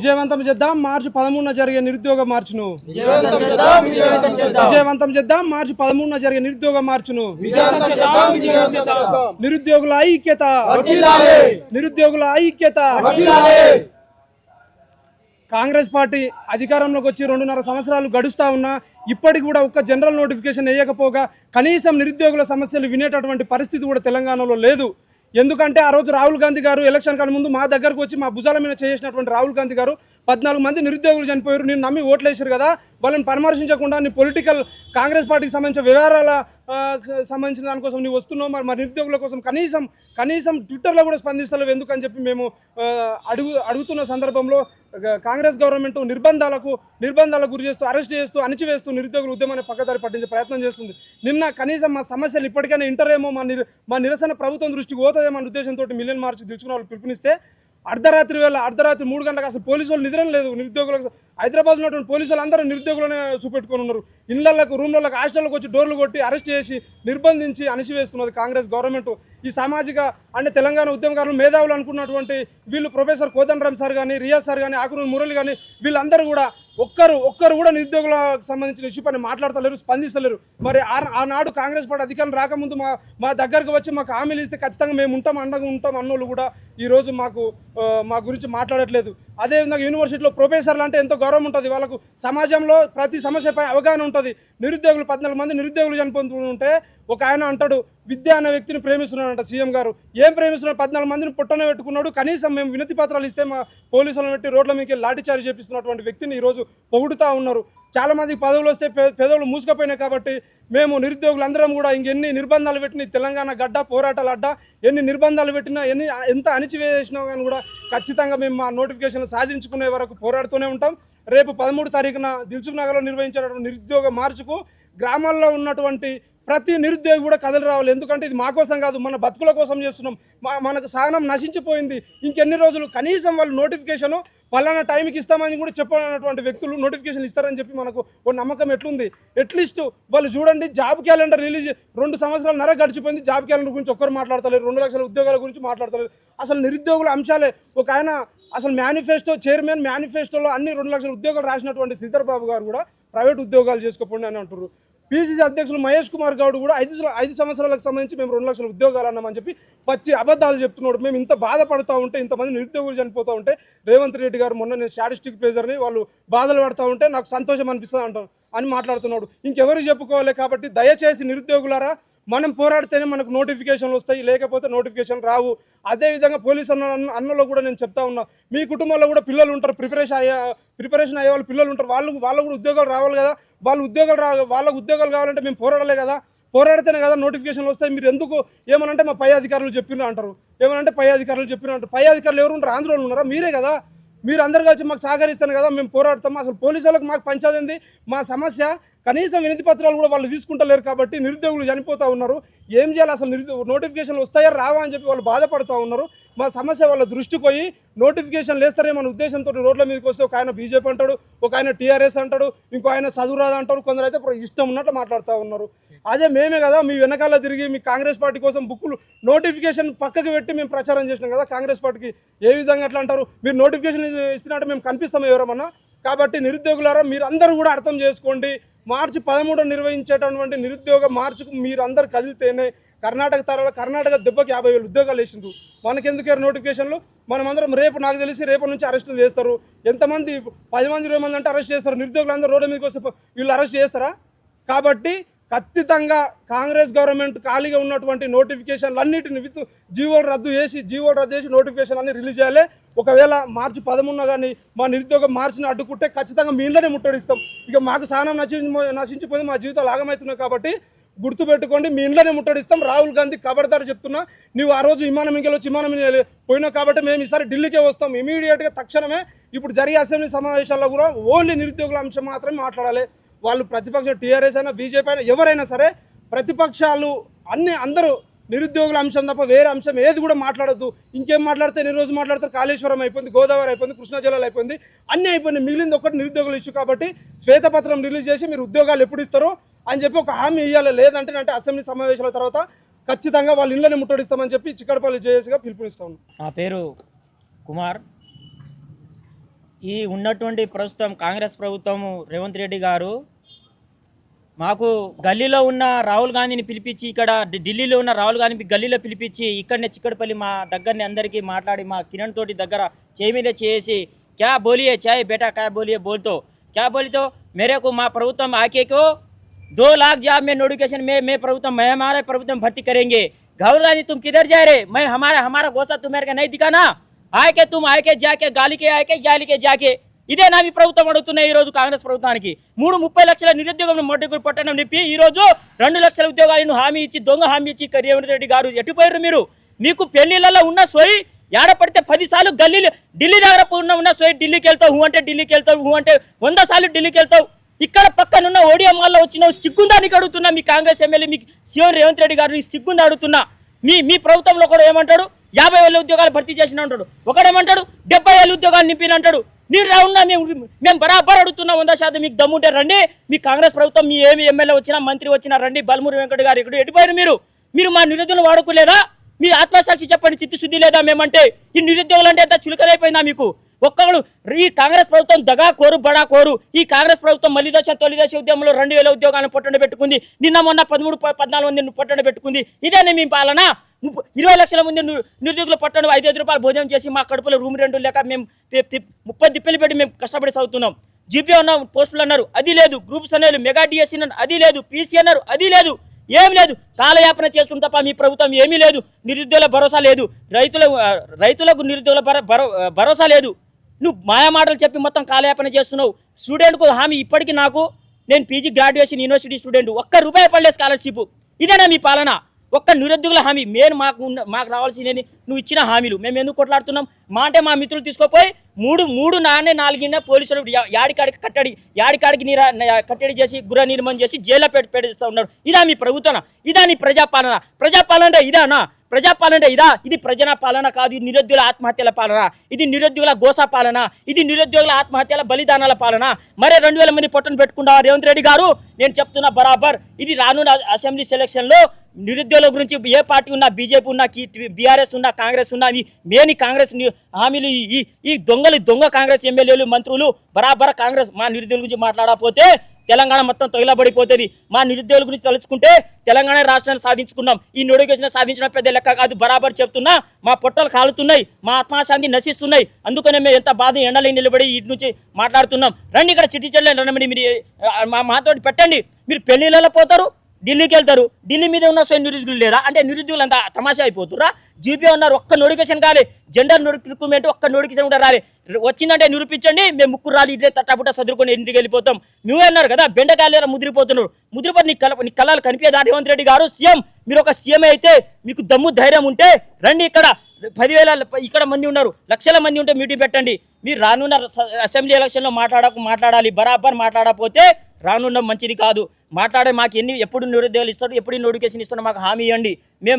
విజయవంతం చేద్దాం మార్చి 13న జరిగే నిరుద్యోగ మార్చును. విజయవంతం చేద్దాం మార్చి 13న జరిగే నిరుద్యోగ మార్చును. నిరుద్యోగుల ఐక్యత, నిరుద్యోగుల ఐక్యత. కాంగ్రెస్ పార్టీ అధికారంలోకి వచ్చి 2.5 సంవత్సరాలు గడుస్తూ ఉన్నా ఇప్పటికి కూడా ఒక్క జనరల్ నోటిఫికేషన్ వేయకపోగా కనీసం నిరుద్యోగుల సమస్యలు వినేటటువంటి పరిస్థితి కూడా తెలంగాణలో లేదు. ఎందుకంటే ఆ రోజు రాహుల్ గాంధీ గారు ఎలక్షన్ కన్నా ముందు మా దగ్గరకు వచ్చి మా భుజాల మీద చేసినటువంటి రాహుల్ గాంధీ గారు 14 మంది నిరుద్యోగులు చనిపోయారు, నేను నమ్మి ఓట్లు వేసారు కదా, వాళ్ళని పరామర్శించకుండా నీ పొలిటికల్ కాంగ్రెస్ పార్టీకి సంబంధించిన వ్యవహారాల సంబంధించిన దానికోసం నీవు వస్తున్నావు, మరి నిరుద్యోగుల కోసం కనీసం ట్విట్టర్లో కూడా స్పందిస్తలేవు ఎందుకని చెప్పి మేము అడుగుతున్న సందర్భంలో కాంగ్రెస్ గవర్నమెంట్ నిర్బంధాలకు గురి చేస్తూ, అరెస్ట్ చేస్తూ, అణిచివేస్తూ నిరుద్యోగుల ఉద్యమాన్ని పక్కదారి పట్టించే ప్రయత్నం చేస్తుంది. నిన్న కనీసం మా సమస్యలు ఇప్పటికైనా ఇంటరేమో, మా నిరసన ప్రభుత్వం దృష్టికి పోతుందేమో అనే ఉద్దేశంతో మిలియన్ మార్చ్ తెలుసుకున్న వాళ్ళు పిలుపునిస్తే అర్ధరాత్రి 3 గంటలకు అసలు పోలీసు వాళ్ళు నిద్ర లేదు. నిరుద్యోగులకు హైదరాబాద్ ఉన్నటువంటి పోలీసు వాళ్ళు అందరూ నిరుద్యోగులనే చూపెట్టుకొని ఉన్నారు. ఇళ్లకు, రూమ్లకు, హాస్టల్కి వచ్చి డోర్లు కొట్టి అరెస్ట్ చేసి నిర్బంధించి అణిచివేస్తున్నది కాంగ్రెస్ గవర్నమెంట్. ఈ సామాజిక అంటే తెలంగాణ ఉద్యమకారులు మేధావులు అనుకున్నటువంటి వీళ్ళు ప్రొఫెసర్ కోదండరామ్ సార్ కానీ, రియాజ్ సార్ కానీ, ఆకునూరి మురళి కానీ వీళ్ళందరూ కూడా ఒక్కరు కూడా నిరుద్యోగులకు సంబంధించిన ఇష్యూ పైన మాట్లాడతలేరు, స్పందిస్తలేరు. మరి ఆనాడు కాంగ్రెస్ పార్టీ అధికారం రాకముందు మా దగ్గరకు వచ్చి మాకు హామీలు ఇస్తే ఖచ్చితంగా మేము అండగా ఉంటాం అన్నోళ్ళు కూడా ఈరోజు మా గురించి మాట్లాడట్లేదు. అదేవిధంగా యూనివర్సిటీలో ప్రొఫెసర్లు అంటే ఎంతో గౌరవం ఉంటుంది, వాళ్ళకు సమాజంలో ప్రతి సమస్యపై అవగాహన ఉంటుంది. నిరుద్యోగులు 14 మంది నిరుద్యోగులు చనిపోతుంటే ఒక ఆయన అంటాడు విద్య అనే వ్యక్తిని ప్రేమిస్తున్నాడంట సీఎం గారు. ఏం ప్రేమిస్తున్నాడు? 14 మందిని పుట్టన పెట్టుకున్నాడు. కనీసం మేము వినతి పత్రాలు ఇస్తే మా పోలీసులను పెట్టి రోడ్ల మీదకి లాఠీచార్జ్ చేపిస్తున్నటువంటి వ్యక్తిని ఈరోజు పొగుడుతూ ఉన్నారు. చాలామందికి పదవులు వస్తే పెదవులు మూసుకుపోయినాయి కాబట్టి మేము నిరుద్యోగులందరం కూడా ఇంకెన్ని నిర్బంధాలు పెట్టిన తెలంగాణ గడ్డ పోరాటాలు అడ్డ ఎన్ని నిర్బంధాలు పెట్టినా ఎంత అణిచివేసినా కానీ కూడా ఖచ్చితంగా మేము మా నోటిఫికేషన్లు సాధించుకునే వరకు పోరాడుతూనే ఉంటాం. రేపు 13 తారీఖున దిల్సుఖ్ నగర్లో నిర్వహించేటటువంటి నిరుద్యోగ మార్చుకు గ్రామాల్లో ఉన్నటువంటి ప్రతి నిరుద్యోగి కూడా కథలు రావాలి. ఎందుకంటే ఇది మా కోసం కాదు, మన బతుకుల కోసం చేస్తున్నాం. మనకు సహనం నశించిపోయింది. ఇంకెన్ని రోజులు కనీసం వాళ్ళు నోటిఫికేషను పలానా టైంకి ఇస్తామని కూడా చెప్పనటువంటి వ్యక్తులు నోటిఫికేషన్ ఇస్తారని చెప్పి మనకు ఒక నమ్మకం ఎట్లుంది? అట్లీస్ట్ వాళ్ళు చూడండి, జాబ్ క్యాలెండర్ రిలీజ్ 2 సంవత్సరాలు గడిచిపోయింది, జాబ్ క్యాలెండర్ గురించి ఒక్కరు మాట్లాడతలేరు, 2 లక్షల ఉద్యోగాల గురించి మాట్లాడతలేరు. అసలు నిరుద్యోగుల అంశాలే ఒక ఆయన అసలు చైర్మన్ మేనిఫెస్టోలో అన్ని 2 లక్షల ఉద్యోగాలు రాసినటువంటి శ్రీధర్ బాబు గారు కూడా ప్రైవేట్ ఉద్యోగాలు చేసుకోండి అని అంటారు. పీసీసీ అధ్యక్షులు మహేష్ కుమార్ గౌడ్ కూడా 5 సంవత్సరాలకు సంబంధించి మేము 2 లక్షల ఉద్యోగాలు అన్నామని చెప్పి పచ్చి అబద్ధాలు చెప్తున్నాడు. మేము ఇంత బాధపడుతూ ఉంటే, ఇంతమంది నిరుద్యోగులు చనిపోతూ ఉంటే రేవంత్ రెడ్డి గారు మొన్న నేను స్టాటిస్టిక్ పేజర్ని వాళ్ళు బాధలు పడుతూ ఉంటే నాకు సంతోషం అనిపిస్తుంది అంటాను అని మాట్లాడుతున్నాడు. ఇంకెవరికి చెప్పుకోవాలి? కాబట్టి దయచేసి నిరుద్యోగులారా, మనం పోరాడితేనే మనకు నోటిఫికేషన్లు వస్తాయి, లేకపోతే నోటిఫికేషన్ రావు. అదేవిధంగా పోలీసు అన్నలో కూడా నేను చెప్తా ఉన్నా, మీ కుటుంబంలో కూడా పిల్లలు ఉంటారు, ప్రిపరేషన్ అయ్యే వాళ్ళు పిల్లలు ఉంటారు, వాళ్ళు కూడా ఉద్యోగాలు రావాలి కదా. వాళ్ళకు ఉద్యోగాలు కావాలంటే మేము పోరాడలే కదా, పోరాడితేనే కదా నోటిఫికేషన్లు వస్తాయి. మీరు ఎందుకు ఏమనంటే మా పై అధికారులు చెప్పినా అంటారు, పై అధికారులు ఎవరు ఉంటారు? ఆంధ్రలో ఉన్నారా? మీరే కదా. మీరు అందరు కలిసి మాకు సహకరిస్తాను కదా మేము పోరాడతాము. అసలు పోలీసు వాళ్ళకి మాకు పంచాదింది మా సమస్య. కనీసం వినతి పత్రాలు కూడా వాళ్ళు తీసుకుంటలేరు కాబట్టి నిరుద్యోగులు చనిపోతూ ఉన్నారు. ఏం చేయాలి? అసలు నోటిఫికేషన్లు వస్తాయా రావా అని చెప్పి వాళ్ళు బాధపడుతూ ఉన్నారు. మా సమస్య వాళ్ళ దృష్టికి పోయి నోటిఫికేషన్లు వేస్తారేమో ఉద్దేశంతో రోడ్ల మీదకి వస్తే ఒక ఆయన బీజేపీ అంటాడు, ఒక ఆయన టీఆర్ఎస్ అంటాడు, ఇంకో ఆయన చదువురాదు అంటాడు, కొందరు అయితే ఇష్టం ఉన్నట్టు మాట్లాడుతూ ఉన్నారు. అదే మేమే కదా మీ వెనకాల తిరిగి మీ కాంగ్రెస్ పార్టీ కోసం బుక్కులు నోటిఫికేషన్ పక్కకు పెట్టి మేము ప్రచారం చేసినాం కదా. కాంగ్రెస్ పార్టీకి ఏ విధంగా ఎట్లా అంటారు? మీరు నోటిఫికేషన్ ఇస్తున్నట్టు మేము కనిపిస్తాము ఎవరమన్నా? కాబట్టి నిరుద్యోగులారా మీరు అందరూ కూడా అర్థం చేసుకోండి. మార్చి 13 నిర్వహించేటటువంటి నిరుద్యోగ మార్చుకు మీరు అందరు కదిలితేనే కర్ణాటక దెబ్బకి 50,000 ఉద్యోగాలు వేసిండ్రు. మనకెందుకు నోటిఫికేషన్లు? మనమందరం నాకు తెలిసి రేపటి నుంచి అరెస్టులు చేస్తారు. ఎంతమంది 10 మంది 20 మంది అంటే అరెస్ట్ చేస్తారు. నిరుద్యోగులందరూ రోడ్డు మీదకి వస్తే వీళ్ళు అరెస్ట్ చేస్తారా? కాబట్టి ఖచ్చితంగా కాంగ్రెస్ గవర్నమెంట్ ఖాళీగా ఉన్నటువంటి నోటిఫికేషన్లు అన్నిటిని జీవోలు రద్దు చేసి నోటిఫికేషన్ అన్ని రిలీజ్ చేయాలి. ఒకవేళ మార్చి 13 కానీ మా నిరుద్యోగ మార్చిని అడ్డుకుంటే ఖచ్చితంగా మీ ఇంట్లోనే ముట్టడిస్తాం. ఇక మాకు సహనం నశించిపోయింది, మా జీవితాలు ఆగమవుతున్నాయి. కాబట్టి గుర్తుపెట్టుకోండి, మీ ఇంట్లోనే ముట్టడిస్తాం. రాహుల్ గాంధీ ఖబర్దార్ చెప్తున్నా, నువ్వు ఆ రోజు విమానం పోయినావు కాబట్టి మేము ఈసారి ఢిల్లీకే వస్తాం. ఇమీడియట్గా తక్షణమే ఇప్పుడు జరిగే అసెంబ్లీ సమావేశాల్లో కూడా ఓన్లీ నిరుద్యోగుల అంశం మాత్రమే మాట్లాడాలి. వాళ్ళు ప్రతిపక్షం టీఆర్ఎస్ అయినా బీజేపీ అయినా ఎవరైనా సరే, ప్రతిపక్షాలు అందరూ నిరుద్యోగుల అంశం తప్ప వేరే అంశం ఏది కూడా మాట్లాడద్దు. ఇంకేం మాట్లాడితే ఎన్ని రోజు మాట్లాడతారు? కాళేశ్వరం అయిపోయింది, గోదావరి అయిపోయింది, కృష్ణా జిల్లాలో అయిపోయింది, అన్నీ అయిపోయింది. మిగిలింది ఒకటి నిరుద్యోగుల ఇష్యూ. కాబట్టి శ్వేతపత్రం రిలీజ్ చేసి మీరు ఉద్యోగాలు ఎప్పుడు ఇస్తారో అని చెప్పి ఒక హామీ ఇవ్వాలి. లేదంటే అసెంబ్లీ సమావేశాల తర్వాత ఖచ్చితంగా వాళ్ళ ఇళ్ళని ముట్టడిస్తామని చెప్పి చిక్కడపల్లి జేఏసీగా పిలుపునిస్తాను. నా పేరు కుమార్. ఈ ఉన్నటువంటి ప్రస్తుతం కాంగ్రెస్ ప్రభుత్వం రేవంత్ రెడ్డి గారు మాకు గల్లీలో ఉన్న రాహుల్ గాంధీని పిలిపించి ఇక్కడ ఢిల్లీలో ఉన్న రాహుల్ గాంధీని గల్లీలో పిలిపించి ఇక్కడనే చిక్కడపల్లి మా దగ్గరనే అందరికీ మాట్లాడి మా కిరణ్ తోటి దగ్గర చేయి మీద చేసి క్యా బోలియే చాయ్ బేటా క్యా బోలియే బోల్తో क्या बोली तो मेरे को माँ प्रभुत्व आके को 2 लाख जॉब में नोटिफिकेशन में प्रभुत्व मैं हमारे प्रभुत्व भर्ती करेंगे। राहुल गांधी तुम किधर जा रहे? मैं हमारा गोसा तुम्हारे का नहीं दिखाना आए के तुम आए के जाके गाली के आए के जाली के जाके ఇదే నా మీ ప్రభుత్వం అడుగుతున్న ఈ రోజు కాంగ్రెస్ ప్రభుత్వానికి 30 లక్షల నిరుద్యోగం మొట్టమొదటి పట్టణం నింపి ఈ రోజు 2 లక్షల ఉద్యోగాలను హామీ ఇచ్చి దొంగ హామీ ఇచ్చి రేవంత్ రెడ్డి గారు ఎట్టిపోయారు మీరు? మీకు పెళ్లిళ్ళలో ఉన్న సోయి ఏడ పడితే 10 సార్లు గల్లీలు ఢిల్లీ దగ్గర ఉన్న సోయి ఢిల్లీకి వెళ్తావు అంటే ఢిల్లీకి వెళ్తావు అంటే 100 సార్లు ఢిల్లీకి వెళ్తావు. ఇక్కడ పక్కనున్న ఓడియా మాల్లో వచ్చిన సిగ్గుందా నీకు అడుగుతున్నా. మీ కాంగ్రెస్ ఎమ్మెల్యే మీ సీఎం రేవంత్ రెడ్డి గారు సిగ్గుందా అడుగుతున్నా. మీ ప్రభుత్వంలో కూడా ఏమంటాడు 50,000 ఉద్యోగాలు భర్తీ చేసిన అంటాడు, ఒకడేమంటాడు 70,000 ఉద్యోగాలు నింపిన అంటాడు. మీరు రావున్నా మేము బరాబర్ అడుగుతున్నా 100% మీకు దమ్ముంటే రండి. మీ కాంగ్రెస్ ప్రభుత్వం మీ ఏమి ఎమ్మెల్యే వచ్చినా మంత్రి వచ్చినా రండి. బల్మూరి వెంకట గారు ఇక్కడ ఎటుపోయారు మీరు మా నిరుద్యోగులు వాడుకోలేదా? మీ ఆత్మసాక్షి చెప్పండి, చిత్తశుద్ధి లేదా మేమంటే? ఈ నిరుద్యోగులు అంటే ఎంత చులకరైపోయిందా మీకు? ఒక్కడు ఈ కాంగ్రెస్ ప్రభుత్వం దగా కోరు బడా కోరు. ఈ కాంగ్రెస్ ప్రభుత్వం మళ్ళీ దశ తొలి దశ ఉద్యమంలో 2,000 ఉద్యోగాలను పొట్టన పెట్టుకుంది. నిన్న మొన్న 13-14 మంది పొట్టన పెట్టుకుంది. ఇదేనే మీ పాలన? 20 లక్షల మంది నిరుద్యోగులు పట్టణం 5 రూపాయలు భోజనం చేసి మా కడుపులో రూమ్ రెంట్ లేక మేము 30 దిప్పలు పెట్టి మేము కష్టపడి చదువుతున్నాం. జీపీ ఉన్న పోస్టులు అన్నారు, అది లేదు. గ్రూప్స్ అన్నారు, మెగా డిఎస్సీ అన్నారు, అది లేదు. పీసీ అన్నారు, అది లేదు. ఏమి లేదు. కాలయాపన చేస్తుంది తప్ప మీ ప్రభుత్వం ఏమీ లేదు. నిరుద్యోగుల భరోసా లేదు. రైతులకు నిరుద్యోగుల భరోసా లేదు. నువ్వు మాయా మాటలు చెప్పి మొత్తం కాలయాపన చేస్తున్నావు. స్టూడెంట్కు హామీ ఇప్పటికీ నేను పీజీ గ్రాడ్యుయేషన్ యూనివర్సిటీ స్టూడెంట్, ₹1 పడలేదు స్కాలర్షిప్. ఇదేనా మీ పాలన? ఒక్క నిరుద్యోగుల హామీ మాకు రావాల్సింది నువ్వు ఇచ్చిన హామీలు. మేము ఎందుకు కొట్లాడుతున్నాం? మా అంటే మా మిత్రులు తీసుకోపోయి 4 పోలీసులు యాడికాడికి కట్టడి చేసి గృహ నిర్మాణం చేసి జైల్లో పెట్టిస్తూ ఉన్నారు. ఇదా మీ ప్రభుత్వం? ఇదా నీ ప్రజాపాలన? ప్రజాపాలన ఇదానా? ప్రజాపాలన ఇదా? ఇది ప్రజా పాలన కాదు. ఇది నిరుద్యోగుల ఆత్మహత్యల పాలన. ఇది నిరుద్యోగుల గోసా పాలన. ఇది నిరుద్యోగుల ఆత్మహత్యల బలిదానాల పాలన. మరే 2,000 మంది పొట్టను పెట్టుకున్నా రేవంత్ రెడ్డి గారు. నేను చెప్తున్నా బరాబర్, ఇది రానున్న అసెంబ్లీ సెలక్షన్లో నిరుద్యోగుల గురించి ఏ పార్టీ ఉన్నా, బీజేపీ ఉన్నా, బీఆర్ఎస్ ఉన్నా, కాంగ్రెస్ ఉన్నా, మేని కాంగ్రెస్ హామీలు ఈ దొంగ కాంగ్రెస్ ఎమ్మెల్యేలు మంత్రులు బరాబర్ కాంగ్రెస్ మా నిరుద్యోగుల గురించి మాట్లాడకపోతే తెలంగాణ మొత్తం తగిలబడిపోతుంది. మా నిరుద్యోగుల గురించి తలుచుకుంటే తెలంగాణ రాష్ట్రాన్ని సాధించుకున్నాం. ఈ నోటిఫికేషన్ సాధించిన పెద్ద లెక్క కాదు. బరాబర్ చెప్తున్నా, మా పొట్టలు కాలుతున్నాయి, మా ఆత్మశాంతి నశిస్తున్నాయి. అందుకనే మేము ఎంత బాధ ఎండలై నిలబడి ఇటు నుంచి మాట్లాడుతున్నాం. రండి ఇక్కడ చిట్టి చెల్లెలు రండి, మీరు మాతోటి పెట్టండి. మీరు పెళ్లిళ్ళలో పోతారు, ఢిల్లీకి వెళ్తారు. ఢిల్లీ మీద ఉన్న స్వయం నిరుద్యోగులు లేదా అంటే నిరుద్యోగులు అంతా తమాషా అయిపోతురా? జీపీ ఉన్నారు, ఒక్క నోటిఫికేషన్ కాలే. జెండర్ రిక్రూట్మెంట్ ఒక్క నోటిఫికేషన్ కూడా రాలే. వచ్చిందంటే నిరూపించండి, మేము ముగ్గురు రాలి ఇదే తట్టాపుట్ట చదువుకొని ఇంటికి వెళ్ళిపోతాం. నువ్వే అన్నారు కదా బెండకాయలు ముదిరిపోతున్నారు. ముదిరిపోతే నీ కళ్ళాలు కనిపించదా రేవంత్ రెడ్డి గారు? సీఎం మీరు ఒక సీఎం అయితే మీకు దమ్ము ధైర్యం ఉంటే రండి. ఇక్కడ 10,000 ఇక్కడ మంది ఉన్నారు, లక్షల మంది ఉంటే మీటింగ్ పెట్టండి. మీరు రానున్న అసెంబ్లీ ఎలక్షన్లో మాట్లాడాలి. బరాబర్ మాట్లాడకపోతే రానున్న మంచిది కాదు. మాకు ఎప్పుడు నిరుద్యోగాలు ఇస్తారు, ఎప్పుడు నోటిఫికేషన్ ఇస్తారో మాకు హామీ ఇవ్వండి.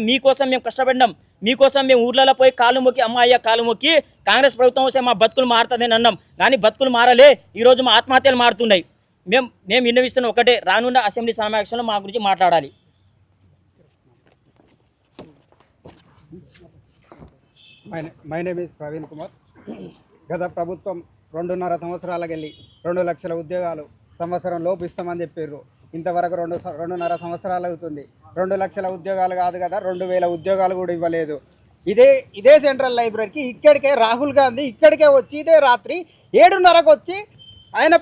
మీకోసం మేము కష్టపడినాం. మీకోసం మేము ఊర్లలో పోయి కాలు మొక్కి అమ్మాయ్య కాలు మొక్కి కాంగ్రెస్ ప్రభుత్వం వస్తే మా బతుకులు మారుతుందని అన్నాం. కానీ బతుకులు మారలే. ఈరోజు మా ఆత్మహత్యలు మారుతున్నాయి. మేము విన్నవిస్తున్న ఒకటే, రానున్న అసెంబ్లీ సమావేశంలో మా గురించి మాట్లాడాలి. My name is Praveen Kumar. గత ప్రభుత్వం 2.5 సంవత్సరాలకు వెళ్ళి 2 లక్షల ఉద్యోగాలు సంవత్సరం లోపు ఇస్తామని చెప్పారు. ఇంతవరకు 2.5 సంవత్సరాలు అవుతుంది. 2 లక్షల ఉద్యోగాలు కాదు కదా, 2,000 ఉద్యోగాలు కూడా ఇవ్వలేదు. ఇదే సెంట్రల్ లైబ్రరీకి ఇక్కడికే రాహుల్ గాంధీ ఇక్కడికే వచ్చి ఇదే రాత్రి 7:30కు వచ్చి ఆయన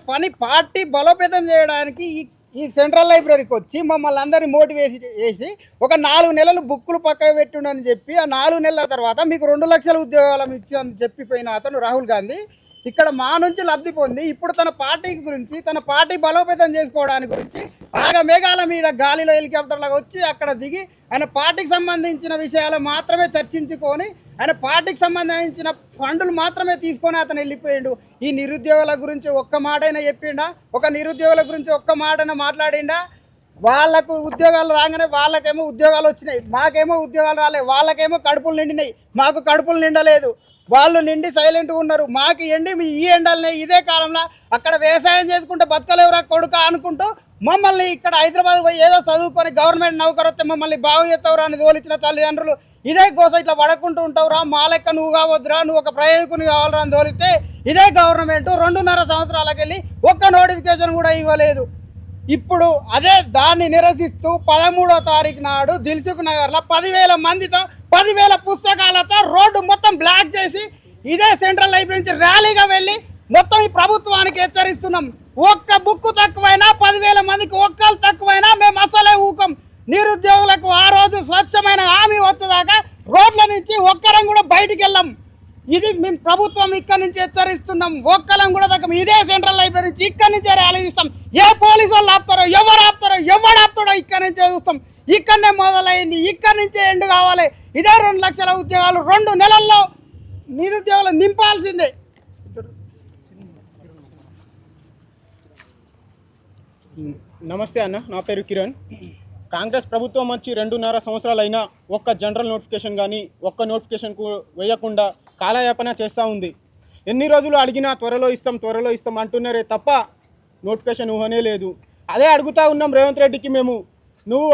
పార్టీ బలోపేతం చేయడానికి ఈ సెంట్రల్ లైబ్రరీకి వచ్చి మమ్మల్ని అందరినీ మోటివేట్ చేసి ఒక 4 నెలలు బుక్కులు పక్కకు పెట్టుండని చెప్పి ఆ 4 నెలల తర్వాత మీకు 2 లక్షల ఉద్యోగాలు ఇచ్చామని చెప్పిపోయిన అతను రాహుల్ గాంధీ ఇక్కడ మా నుంచి లబ్ధి పొంది ఇప్పుడు తన పార్టీ గురించి, తన పార్టీ బలోపేతం చేసుకోవడానికి గురించి మేఘాల మీద గాలిలో హెలికాప్టర్లాగా వచ్చి అక్కడ దిగి ఆయన పార్టీకి సంబంధించిన విషయాలు మాత్రమే చర్చించుకొని ఆయన పార్టీకి సంబంధించిన ఫండ్లు మాత్రమే తీసుకొని అతను వెళ్ళిపోయిండు. ఈ నిరుద్యోగుల గురించి ఒక్క మాటైనా చెప్పిండా? ఒక నిరుద్యోగుల గురించి ఒక్క మాటైనా మాట్లాడిండా? వాళ్ళకు ఉద్యోగాలు రాగానే వాళ్ళకేమో ఉద్యోగాలు వచ్చినాయి, మాకేమో ఉద్యోగాలు రాలేదు. వాళ్ళకేమో కడుపులు నిండినాయి, మాకు కడుపులు నిండలేదు. వాళ్ళు నిండి సైలెంట్గా ఉన్నారు. మాకు ఎండి ఈ ఎండలనే ఇదే కాలంలో అక్కడ వ్యవసాయం చేసుకుంటే బతకలేవురా కొడుక అనుకుంటూ మమ్మల్ని ఇక్కడ హైదరాబాద్ పోయి ఏదో చదువుకొని గవర్నమెంట్ నౌకరు వస్తే మమ్మల్ని బాగు చేస్తావురా అని తోలిచ్చిన తల్లిదండ్రులు ఇదే కోసం ఇట్లా పడకుంటూ ఉంటావురా, మా లెక్క నువ్వు కావద్దురా, నువ్వు ఒక ప్రయోజకుని కావాలరా అని తోలిస్తే ఇదే గవర్నమెంట్ 2.5 సంవత్సరాలకు వెళ్ళి ఒక్క నోటిఫికేషన్ కూడా ఇవ్వలేదు. ఇప్పుడు అదే దాన్ని నిరసిస్తూ 13వ తారీఖు నాడు దిల్సుఖ్ నగర్లో 10,000 మందితో 10,000 పుస్తకాలతో రోడ్డు మొత్తం బ్లాక్ చేసి ఇదే సెంట్రల్ లైబ్రరీ నుంచి ర్యాలీగా వెళ్ళి మొత్తం ఈ ప్రభుత్వానికి హెచ్చరిస్తున్నాం. ఒక్క బుక్కు తక్కువైనా 10,000 మందికి ఒక్కలు తక్కువైనా మేము అసలే ఊకం. నిరుద్యోగులకు ఆ రోజు స్వచ్ఛమైన హామీ వచ్చేదాకా రోడ్ల నుంచి ఒక్కరం కూడా బయటికి వెళ్ళాం. ఇది మేము ప్రభుత్వం ఇక్కడి నుంచి హెచ్చరిస్తున్నాం. ఒక్కలం కూడా తగ్గం. ఇదే సెంట్రల్ లైబ్రరీ నుంచి ఇక్కడి నుంచే ర్యాలీ ఇస్తాం. ఏ పోలీసు వాళ్ళు ఆపుతారో, ఎవరు ఆపుతాడో ఇక్కడి నుంచే చూస్తాం. ఇక్కడనే మొదలైంది, ఇక్కడి నుంచే ఎండు కావాలి. ఇదే 2 లక్షల ఉద్యోగాలు 2 నెలల్లో నిరుద్యోగులు నింపాల్సిందే. నమస్తే అన్న, నా పేరు కిరణ్. కాంగ్రెస్ ప్రభుత్వం వచ్చి 2.5 సంవత్సరాలు అయినా ఒక్క జనరల్ నోటిఫికేషన్ కానీ ఒక్క నోటిఫికేషన్ వేయకుండా కాలయాపన చేస్తూ ఉంది. ఎన్ని రోజులు అడిగినా త్వరలో ఇస్తాం అంటున్నారే తప్ప నోటిఫికేషన్ ఊహనే లేదు. అదే అడుగుతూ ఉన్నాం రేవంత్ రెడ్డికి మేము, నువ్వు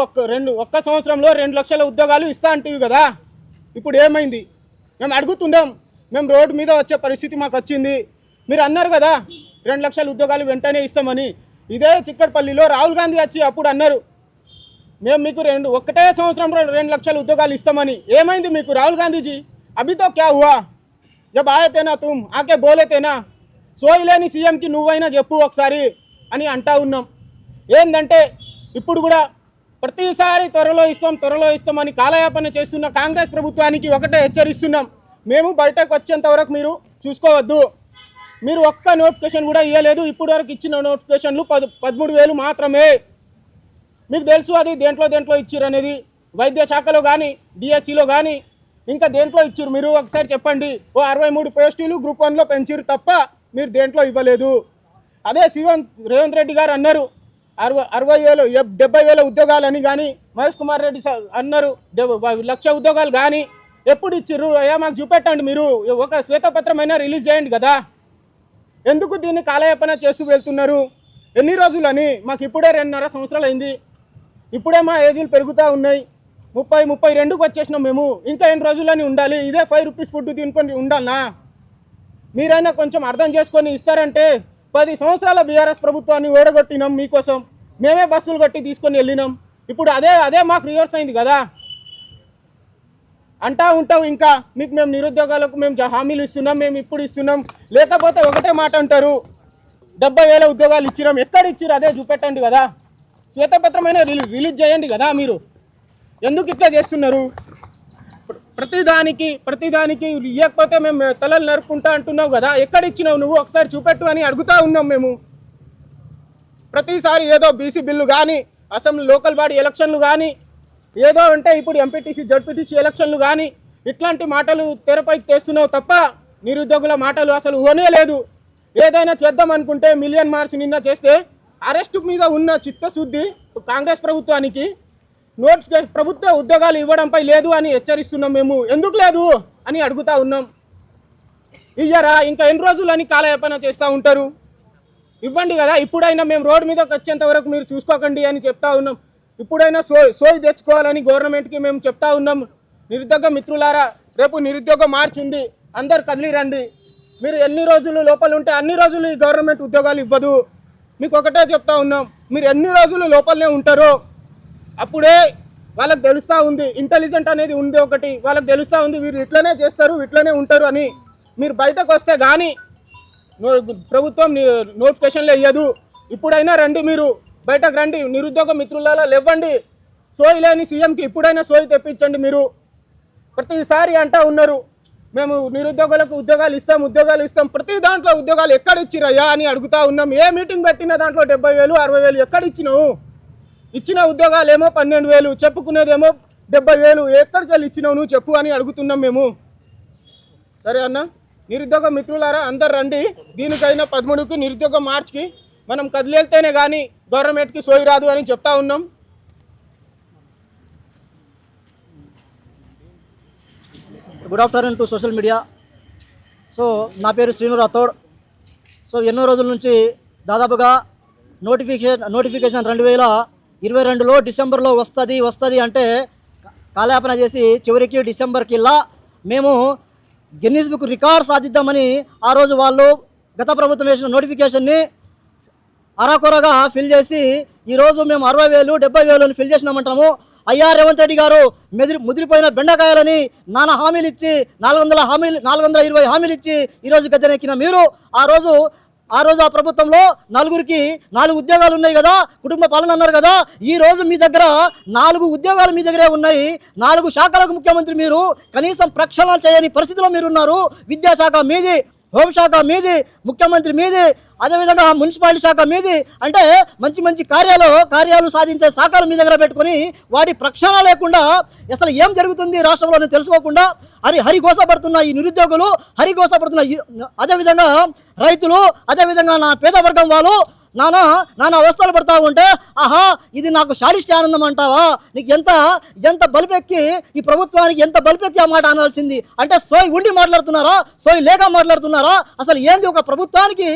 ఒక్క సంవత్సరంలో 2 లక్షల ఉద్యోగాలు ఇస్తా అంటివి కదా, ఇప్పుడు ఏమైంది? మేము అడుగుతున్నాం. మేము రోడ్డు మీద వచ్చే పరిస్థితి మాకు వచ్చింది. మీరు అన్నారు కదా 2 లక్షల ఉద్యోగాలు వెంటనే ఇస్తామని. ఇదే చిక్కడపల్లిలో రాహుల్ గాంధీ వచ్చి అప్పుడు అన్నారు మేము మీకు ఒకటే సంవత్సరంలో 2 లక్షల ఉద్యోగాలు ఇస్తామని. ఏమైంది మీకు? రాహుల్ గాంధీజీ అభి తో క్యా హువా? జబ్ ఆయే తేనా తుమ్ ఆకే బోలే తేనా, సోయి లేని సీఎంకి నువ్వైనా చెప్పు ఒకసారి అని అంటా ఉన్నాం. ఏంటంటే ఇప్పుడు కూడా ప్రతిసారి త్వరలో ఇస్తామని కాలయాపన చేస్తున్న కాంగ్రెస్ ప్రభుత్వానికి ఒకటే హెచ్చరిస్తున్నాం. మేము బయటకు వచ్చేంత వరకు మీరు చూసుకోవద్దు. మీరు ఒక్క నోటిఫికేషన్ కూడా ఇవ్వలేదు. ఇప్పటి వరకు ఇచ్చిన నోటిఫికేషన్లు 13,000 మాత్రమే. మీకు తెలుసు అది దేంట్లో ఇచ్చిర్రు అనేది. వైద్య శాఖలో కానీ డిఎస్సిలో కానీ ఇంకా దేంట్లో ఇచ్చిర్రు మీరు ఒకసారి చెప్పండి. 63 పోస్టులు గ్రూప్ 1లో పెంచిర్రు తప్ప మీరు దేంట్లో ఇవ్వలేదు. అదే రేవంత్ రెడ్డి గారు అన్నారు 70,000 ఉద్యోగాలని కానీ, మహేష్ కుమార్ రెడ్డి అన్నారు 1,00,000 ఉద్యోగాలు కానీ. ఎప్పుడు ఇచ్చిర్రు? అయ్యా మాకు చూపెట్టండి. మీరు ఒక శ్వేతపత్రమైనా రిలీజ్ చేయండి కదా. ఎందుకు దీన్ని కాలయాపన చేస్తూ వెళ్తున్నారు? ఎన్ని రోజులని? మాకు ఇప్పుడే 2.5 సంవత్సరాలు అయింది. ఇప్పుడే మా ఏజీలు పెరుగుతూ ఉన్నాయి. 30-32కి వచ్చేసినాం మేము. ఇంకా ఎన్ని రోజులని ఉండాలి? ఇదే 5 రూపీస్ ఫుడ్ తినుకొని ఉండాలనా? మీరైనా కొంచెం అర్థం చేసుకొని ఇస్తారంటే 10 సంవత్సరాల బీఆర్ఎస్ ప్రభుత్వాన్ని ఓడగొట్టినాం మీకోసం. మేమే బస్సులు కట్టి తీసుకొని వెళ్ళినాం. ఇప్పుడు అదే మాకు రివర్స్ అయింది కదా. అంటా ఉంటావు ఇంకా మేము నిరుద్యోగాలకు మేము హామీలు ఇస్తున్నాం, మేము ఇప్పుడు ఇస్తున్నాం. లేకపోతే ఒకటే మాట అంటారు 70,000 ఉద్యోగాలు ఇచ్చినాం. ఎక్కడ ఇచ్చిరు అదే చూపెట్టండి కదా. శ్వేతపత్రమైన రిలీజ్ చేయండి కదా. మీరు ఎందుకు ఇట్లా చేస్తున్నారు? ప్రతిదానికి ఇవ్వకపోతే మేము తలలు నరుక్కుంటా అంటున్నావు కదా. ఎక్కడ ఇచ్చినావు నువ్వు? ఒకసారి చూపెట్టు అని అడుగుతూ ఉన్నాం మేము. ప్రతిసారి ఏదో బీసీ బిల్లు కానీ, అసెంబ్లీ లోకల్ బాడీ ఎలక్షన్లు కానీ, ఏదో అంటే ఇప్పుడు ఎంపీటీసీ జడ్పీటీసీ ఎలక్షన్లు కానీ ఇట్లాంటి మాటలు తెరపైకి తెస్తున్నావు తప్ప నిరుద్యోగుల మాటలు అసలు ఊనే లేదు. ఏదైనా చేద్దాం అనుకుంటే మిలియన్ మార్చ్ నిన్న చేస్తే అరెస్టు మీద ఉన్న చిత్తశుద్ధి కాంగ్రెస్ ప్రభుత్వానికి నోటిఫికేషన్ ప్రభుత్వ ఉద్యోగాలు ఇవ్వడంపై లేదు అని హెచ్చరిస్తున్నాం మేము. ఎందుకు లేదు అని అడుగుతూ ఉన్నాం. ఇయ్యరా? ఇంకా ఎన్ని రోజులు అని కాలయాపన చేస్తూ ఉంటారు? ఇవ్వండి కదా. ఇప్పుడైనా మేము రోడ్డు మీదకి వచ్చేంత వరకు మీరు చూసుకోకండి అని చెప్తా ఉన్నాం. ఇప్పుడైనా సోయి తెచ్చుకోవాలని గవర్నమెంట్కి మేము చెప్తా ఉన్నాం. నిరుద్యోగ మిత్రులారా, రేపు నిరుద్యోగ మార్చ్ ఉంది, అందరు కదిలి రండి. మీరు ఎన్ని రోజులు లోపల ఉంటే అన్ని రోజులు ఈ గవర్నమెంట్ ఉద్యోగాలు ఇవ్వదు. మీకు ఒకటే చెప్తా ఉన్నాం, మీరు ఎన్ని రోజులు లోపలనే ఉంటారో అప్పుడే వాళ్ళకి తెలుస్తూ ఉంది. ఇంటెలిజెంట్ అనేది ఉంది ఒకటి, వాళ్ళకి తెలుస్తూ ఉంది వీరు ఇట్లనే చేస్తారు, ఇట్లనే ఉంటారు అని. మీరు బయటకు వస్తే కానీ ప్రభుత్వం నోటిఫికేషన్లు ఇవ్వదు. ఇప్పుడైనా రండి, మీరు బయటకు రండి. నిరుద్యోగ మిత్రులలో లేవండి. సోయి లేని సీఎంకి ఇప్పుడైనా సోయి తెప్పించండి. మీరు ప్రతిసారి అంటూ ఉన్నారు మేము నిరుద్యోగులకు ఉద్యోగాలు ఇస్తాం. ప్రతి దాంట్లో ఉద్యోగాలు ఎక్కడ ఇచ్చిరయ్యా అని అడుగుతూ ఉన్నాం. ఏ మీటింగ్ పెట్టిన దాంట్లో 70,000 60,000 ఎక్కడ ఇచ్చినావు? ఇచ్చిన ఉద్యోగాలు ఏమో 12,000, చెప్పుకునేదేమో 70,000. ఎక్కడికి వెళ్ళి ఇచ్చినావు నువ్వు చెప్పు అని అడుగుతున్నాం మేము. సరే అన్న, నిరుద్యోగ మిత్రులారా అందరు రండి. దీనికైనా 13కి నిరుద్యోగ మార్చ్కి మనం కదిలేళ్తేనే కానీ గవర్నమెంట్కి సోయి రాదు అని చెప్తా ఉన్నాం. Good afternoon to social media. So నా పేరు శ్రీను రాథోడ్. సో ఎన్నో రోజుల నుంచి దాదాపుగా నోటిఫికేషన్ 2022లో డిసెంబర్లో వస్తుంది అంటే కాలయాపన చేసి చివరికి డిసెంబర్కిల్లా మేము గిన్నీస్ బుక్ రికార్డ్ సాధిద్దామని ఆ రోజు వాళ్ళు గత ప్రభుత్వం వేసిన నోటిఫికేషన్ని అరాకొరగా ఫిల్ చేసి ఈరోజు మేము 60,000 70,000 ఫిల్ చేసినామంటాము. అయ్యా రేవంత్ రెడ్డి గారు ముదిరిపోయిన బెండకాయలని నానా హామీలు ఇచ్చి 420 హామీలు ఇచ్చి ఈరోజు గద్దెనెక్కిన మీరు ఆ రోజు ఆ ప్రభుత్వంలో 4గురికి 4 ఉద్యోగాలు ఉన్నాయి కదా, కుటుంబ పాలన అన్నారు కదా. ఈ రోజు మీ దగ్గర 4 ఉద్యోగాలు మీ దగ్గరే ఉన్నాయి. 4 శాఖలకు ముఖ్యమంత్రి మీరు. కనీసం ప్రక్షాళన చేయని పరిస్థితిలో మీరున్నారు. విద్యాశాఖ మీది, హోంశాఖ మీది, ముఖ్యమంత్రి మీది, అదేవిధంగా మున్సిపాలిటీ శాఖ మీది. అంటే మంచి కార్యాలు సాధించే శాఖలు మీ దగ్గర పెట్టుకొని వాటి ప్రక్షాళన లేకుండా అసలు ఏం జరుగుతుంది రాష్ట్రంలో తెలుసుకోకుండా హరిగోసపడుతున్న ఈ నిరుద్యోగులు, అదేవిధంగా రైతులు, అదేవిధంగా నా పేద వర్గం వాళ్ళు నానా అవస్థలు పడతా ఉంటే ఆహా ఇది నాకు శాడిష్టి ఆనందం అంటావా? నీకు ఎంత బలిపెక్కి ఈ ప్రభుత్వానికి ఎంత బలిపెక్కి ఆ మాట అనాల్సింది? అంటే సోయి ఉండి మాట్లాడుతున్నారా, సోయి లేక మాట్లాడుతున్నారా? అసలు ఏంది ఒక ప్రభుత్వానికి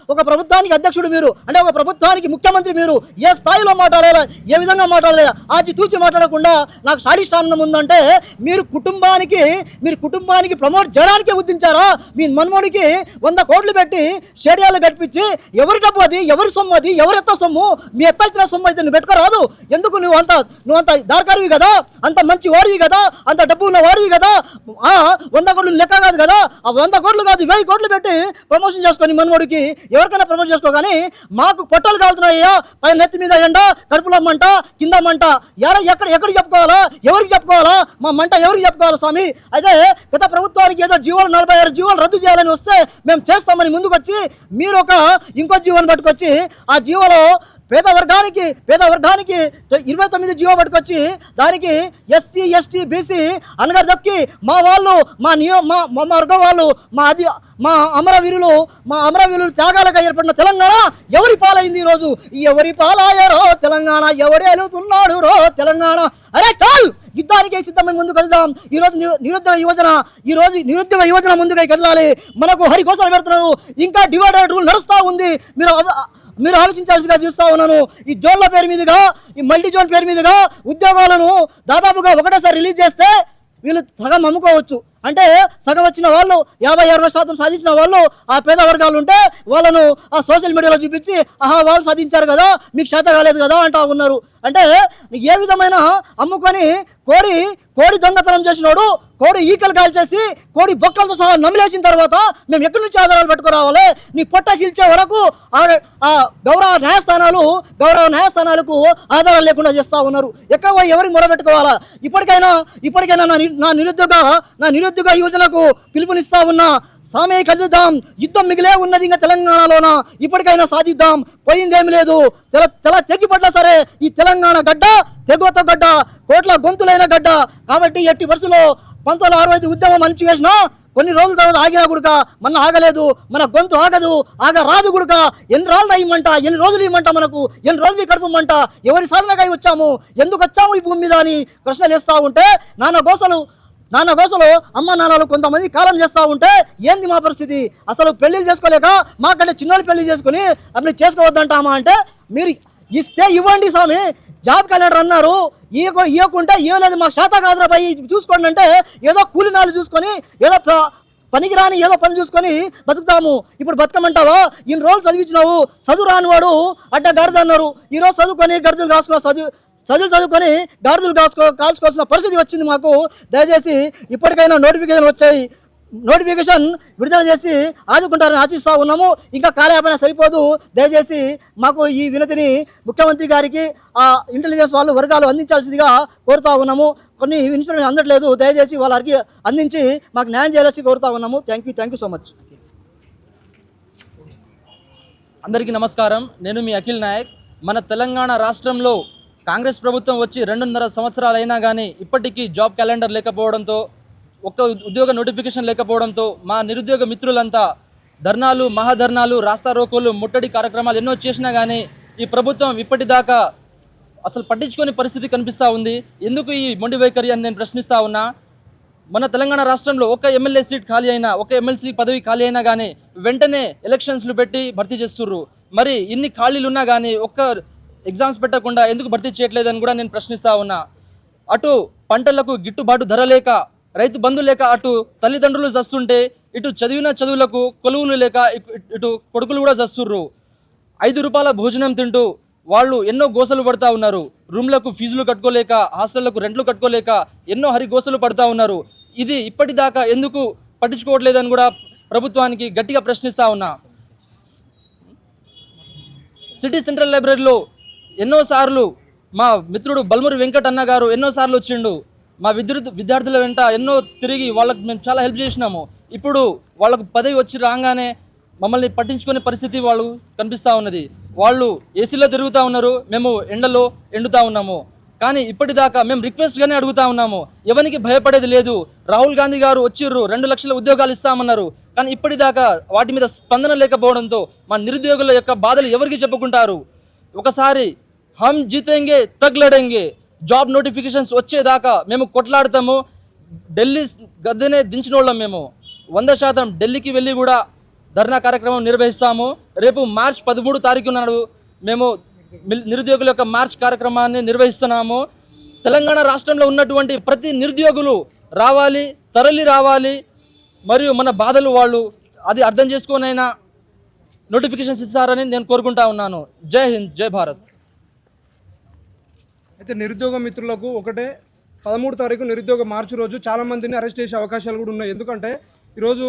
ఒక ప్రభుత్వానికి అధ్యక్షుడు మీరు, అంటే ఒక ప్రభుత్వానికి ముఖ్యమంత్రి మీరు ఏ స్థాయిలో మాట్లాడాలా, ఏ విధంగా మాట్లాడలేదా? ఆచితూచి మాట్లాడకుండా నాకు శాడిష్టి ఆనందం ఉందంటే మీరు కుటుంబానికి ప్రమోట్ చేయడానికే ఉద్దించారా? మీ మన్మోడికి 100 కోట్లు పెట్టి స్టేడియాలు కట్టించి ఎవరి డబ్బు అది, ఎవరి సొమ్ము అది, ఎవరెత్త సొమ్ము? మీ ఎత్త ఇచ్చిన సొమ్ము అయితే నువ్వు పెట్టుకోరాదు. ఎందుకు? నువ్వు అంత దార్కారివి కదా, అంత మంచి వాడివి కదా, అంత డబ్బు ఉన్న వాడివి కదా. 100 కోట్లు లెక్క కాదు కదా. ఆ 100 కోట్లు కాదు 1000 కోట్లు పెట్టి ప్రమోషన్ చేసుకొని మనోడికి ఎవరికైనా ప్రమోషన్ చేసుకో. కానీ మాకు పొట్టలు కాలుతున్నాయ్యా, పైన నెత్తి మీద ఎండ, కడుపులో మంట, కింద మంట. ఎక్కడికి చెప్పుకోవాలా, ఎవరికి చెప్పుకోవాలా? మా మంట ఎవరికి చెప్పుకోవాలా స్వామి? అయితే గత ప్రభుత్వానికి ఏదో జీవోలు 46 జీవోలు రద్దు చేయాలని వస్తే మేము చేస్తామని ముందుకొచ్చి మీరు ఇంకో జీవోని పట్టుకొచ్చి ఆ జీవోలో పేద వర్గానికి 29 జీవో పట్టుకొచ్చి దానికి ఎస్సీ ఎస్టీ బీసీ అనగదొక్కి మా వాళ్ళు మా వర్గం వాళ్ళు మా అమరవీరులు త్యాగాలుగా ఏర్పడిన తెలంగాణ ఎవరి పాలైంది? ఈరోజు ఎవరి పాలాయరో తెలంగాణ, ఎవడే వెళుతున్నాడు రో తెలంగాణ. అరే చాలు, యుద్ధానికి సిద్ధమై ముందుకు వెళ్దాం. ఈరోజు నిరుద్యోగ యువజన ముందుకై కదలాలి. మనకు హరికోసాలు పెడుతున్నారు. ఇంకా డివైడెడ్ రూల్ నడుస్తూ ఉంది. మీరు ఆలోచించాల్సిగా చూస్తూ ఉన్నాను. ఈ జోన్ల పేరు మీదుగా, ఈ మల్టీ జోన్ పేరు మీదుగా ఉద్యోగాలను దాదాపుగా ఒకటేసారి రిలీజ్ చేస్తే వీళ్ళు సగం అమ్ముకోవచ్చు. అంటే సగం వచ్చిన వాళ్ళు 50-60% సాధించిన వాళ్ళు ఆ పేద వర్గాలు ఉంటే వాళ్ళను ఆ సోషల్ మీడియాలో చూపించి ఆహా వాళ్ళు సాధించారు కదా, మీకు చేత కాలేదు కదా అంటా ఉన్నారు. అంటే ఏ విధమైన అమ్ముకొని కోడి దొంగతనం చేసినోడు కోడి ఈకలు కాల్చేసి కోడి బొక్కలతో సహా నమిలేసిన తర్వాత మేము ఎక్కడి నుంచి ఆధారాలు పట్టుకురావాలి? నీ పొట్ట చీల్చే వరకు ఆ గౌరవ న్యాయస్థానాలకు ఆధారాలు లేకుండా చేస్తూ ఉన్నారు. ఎక్కడ ఎవరికి మొరబెట్టుకోవాలా? ఇప్పటికైనా నా నిరుద్యోగ యువజనకు పిలుపునిస్తా ఉన్నా. సామే కలుద్దాం, యుద్ధం మిగిలే ఉన్నది ఇంకా తెలంగాణలోన. ఇప్పటికైనా సాధిద్దాం, పోయిందేమి లేదు. తెగి పట్ల సరే ఈ తెలంగాణ గడ్డ తెగోత గడ్డ, కోట్ల గొంతులైన గడ్డ. కాబట్టి ఎట్టి వరుసలో 1965 ఉద్యమం అణిచివేసినా కొన్ని రోజుల తర్వాత ఆగినా గుడుక మన ఆగలేదు, మన గొంతు ఆగరాదు గుడుక. ఎన్ని రోజులు ఇవ్వమంట, మనకు ఎన్ని రోజులు కడుపుమంట, ఎవరి సాధనకై వచ్చాము, ఎందుకు వచ్చాము ఈ భూమి మీద అని ప్రశ్నలు వేస్తూ ఉంటే నాన్న గోసలు అమ్మ నాన్నలు కొంతమంది కాలం చేస్తూ ఉంటే ఏంది మా పరిస్థితి? అసలు పెళ్లిళ్ళు చేసుకోలేక మాకంటే చిన్నోళ్ళు పెళ్లి చేసుకుని అప్పుడు చేసుకోవద్దంటామా? అంటే మీరు ఇస్తే ఇవ్వండి స్వామి. జాబ్ క్యాలెండర్ అన్నారు, ఇవ్వకుంటే ఇవ్వలేదు, మాకు శాత కాదురా పై చూసుకోండి అంటే ఏదో కూలినాలు చూసుకొని ఏదో పనికిరాని ఏదో పని చూసుకొని బతుకుతాము. ఇప్పుడు బతకమంటావా? ఇన్ని రోజులు చదివించినావు, చదువు రానివాడు అడ్డ గరద అన్నారు. ఈరోజు చదువుకొని గరదలు కాసుకున్నావు, చదువుకొని గాడిదలు కాల్చుకోవాల్సిన పరిస్థితి వచ్చింది మాకు. దయచేసి ఇప్పటికైనా నోటిఫికేషన్ విడుదల చేసి ఆదుకుంటారని ఆశిస్తూ ఉన్నాము. ఇంకా కాలయాపన సరిపోదు. దయచేసి మాకు ఈ వినతిని ముఖ్యమంత్రి గారికి ఇంటెలిజెన్స్ వర్గాలు అందించాల్సిందిగా కోరుతా ఉన్నాము. కొన్ని ఇన్ఫర్మేషన్ అందట్లేదు, దయచేసి వాళ్ళకి అందించి మాకు న్యాయం చేయాల్సి కోరుతా ఉన్నాము. Thank you so much. అందరికీ నమస్కారం. నేను మీ అఖిల్ నాయక్. మన తెలంగాణ రాష్ట్రంలో కాంగ్రెస్ ప్రభుత్వం వచ్చి 2.5 సంవత్సరాలు అయినా కానీ ఇప్పటికీ జాబ్ క్యాలెండర్ లేకపోవడంతో, ఒక్క ఉద్యోగ నోటిఫికేషన్ లేకపోవడంతో మా నిరుద్యోగ మిత్రులంతా ధర్నాలు, మహాధర్నాలు, రాస్తారోకోలు, ముట్టడి కార్యక్రమాలు ఎన్నో చేసినా కానీ ఈ ప్రభుత్వం ఇప్పటిదాకా అసలు పట్టించుకొని పరిస్థితి కనిపిస్తూ ఉంది. ఎందుకు ఈ మొండి వైఖరి అని నేను ప్రశ్నిస్తూ ఉన్నా. మన తెలంగాణ రాష్ట్రంలో ఒక ఎమ్మెల్యే సీట్ ఖాళీ అయినా, ఒక ఎమ్మెల్సీ పదవి ఖాళీ అయినా కానీ వెంటనే ఎలక్షన్స్లు పెట్టి భర్తీ చేస్తుర్రు. మరి ఇన్ని ఖాళీలు ఉన్నా కానీ ఒక్క ఎగ్జామ్స్ పెట్టకుండా ఎందుకు భర్తీ చేయట్లేదని కూడా నేను ప్రశ్నిస్తూ ఉన్నా. అటు పంటలకు గిట్టుబాటు ధర లేక, రైతు బంధు లేక, అటు తల్లిదండ్రులు చస్తుంటే ఇటు చదివిన చదువులకు కొలువులు లేక ఇటు కొడుకులు కూడా చస్తుర్రు. 5 రూపాయల భోజనం తింటూ వాళ్ళు ఎన్నో గోసలు పడతా ఉన్నారు. రూమ్లకు ఫీజులు కట్టుకోలేక, హాస్టళ్లకు రెంట్లు కట్టుకోలేక ఎన్నో హరిగోసలు పడతా ఉన్నారు. ఇది ఇప్పటిదాకా ఎందుకు పట్టించుకోవట్లేదని కూడా ప్రభుత్వానికి గట్టిగా ప్రశ్నిస్తా ఉన్నా. సిటీ సెంట్రల్ లైబ్రరీలో ఎన్నోసార్లు మా మిత్రుడు బల్మూరి వెంకట్ అన్న గారు ఎన్నోసార్లు వచ్చిండు. మా విద్యార్థుల వెంట ఎన్నో తిరిగి వాళ్ళకు మేము చాలా హెల్ప్ చేసినాము. ఇప్పుడు వాళ్ళకు పదవి వచ్చి రాగానే మమ్మల్ని పట్టించుకునే పరిస్థితి వాళ్ళు కనిపిస్తూ ఉన్నది. వాళ్ళు ఏసీలో తిరుగుతూ ఉన్నారు, మేము ఎండలో ఎండుతూ ఉన్నాము. కానీ ఇప్పటిదాకా మేము రిక్వెస్ట్గానే అడుగుతా ఉన్నాము, ఎవరికి భయపడేది లేదు. రాహుల్ గాంధీ గారు వచ్చిర్రు, 2 లక్షల ఉద్యోగాలు ఇస్తామన్నారు. కానీ ఇప్పటిదాకా వాటి మీద స్పందన లేకపోవడంతో మా నిరుద్యోగుల యొక్క బాధలు ఎవరికి చెప్పుకుంటారు? ఒకసారి హమ్ జీతేంగే తగ్ లడేంగే జాబ్ నోటిఫికేషన్స్ వచ్చేదాకా మేము కొట్లాడతాము. ఢిల్లీ గద్దెనే దించిన వాళ్ళం మేము. 100% ఢిల్లీకి వెళ్ళి కూడా ధర్నా కార్యక్రమం నిర్వహిస్తాము. రేపు మార్చ్ 13 తారీఖు నాడు మేము నిరుద్యోగుల యొక్క మార్చ్ కార్యక్రమాన్ని నిర్వహిస్తున్నాము. తెలంగాణ రాష్ట్రంలో ఉన్నటువంటి ప్రతి నిరుద్యోగులు రావాలి, తరలి రావాలి. మరియు మన బాధలు వాళ్ళు అది అర్థం చేసుకొనైనా నోటిఫికేషన్స్ ఇస్తారని నేను కోరుకుంటా ఉన్నాను. జై హింద్, జై భారత్. అయితే నిరుద్యోగ మిత్రులకు ఒకటే, 13 తారీఖు నిరుద్యోగ మార్చి రోజు చాలామందిని అరెస్ట్ చేసే అవకాశాలు కూడా ఉన్నాయి. ఎందుకంటే ఈరోజు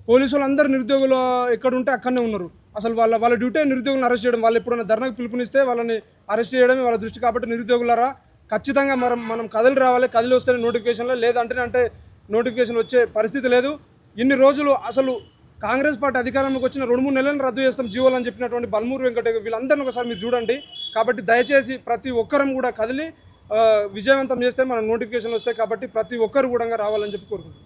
పోలీసులు అందరూ నిరుద్యోగులు ఎక్కడ ఉంటే అక్కడనే ఉన్నారు. అసలు వాళ్ళ డ్యూటీ నిరుద్యోగులను అరెస్ట్ చేయడం. వాళ్ళు ఎప్పుడైనా ధర్నాకు పిలుపునిస్తే వాళ్ళని అరెస్ట్ చేయడమే వాళ్ళ దృష్టి. కాబట్టి నిరుద్యోగులారా ఖచ్చితంగా మనం కదిలి రావాలి. కదిలి వస్తేనే నోటిఫికేషన్లో, లేదంటే నోటిఫికేషన్ వచ్చే పరిస్థితి లేదు. ఇన్ని రోజులు అసలు కాంగ్రెస్ పార్టీ అధికారంలోకి వచ్చిన 2-3 నెలలను రద్దు చేస్తాం జీవోలు అని చెప్పినటువంటి బల్మూరి వెంకట వీళ్ళందరినీ ఒకసారి మీరు చూడండి. కాబట్టి దయచేసి ప్రతి ఒక్కరం కూడా కదిలి విజయవంతం చేస్తే మనకు నోటిఫికేషన్ వస్తాయి. కాబట్టి ప్రతి ఒక్కరు కూడా రావాలని చెప్పి కోరుకుంటున్నాం.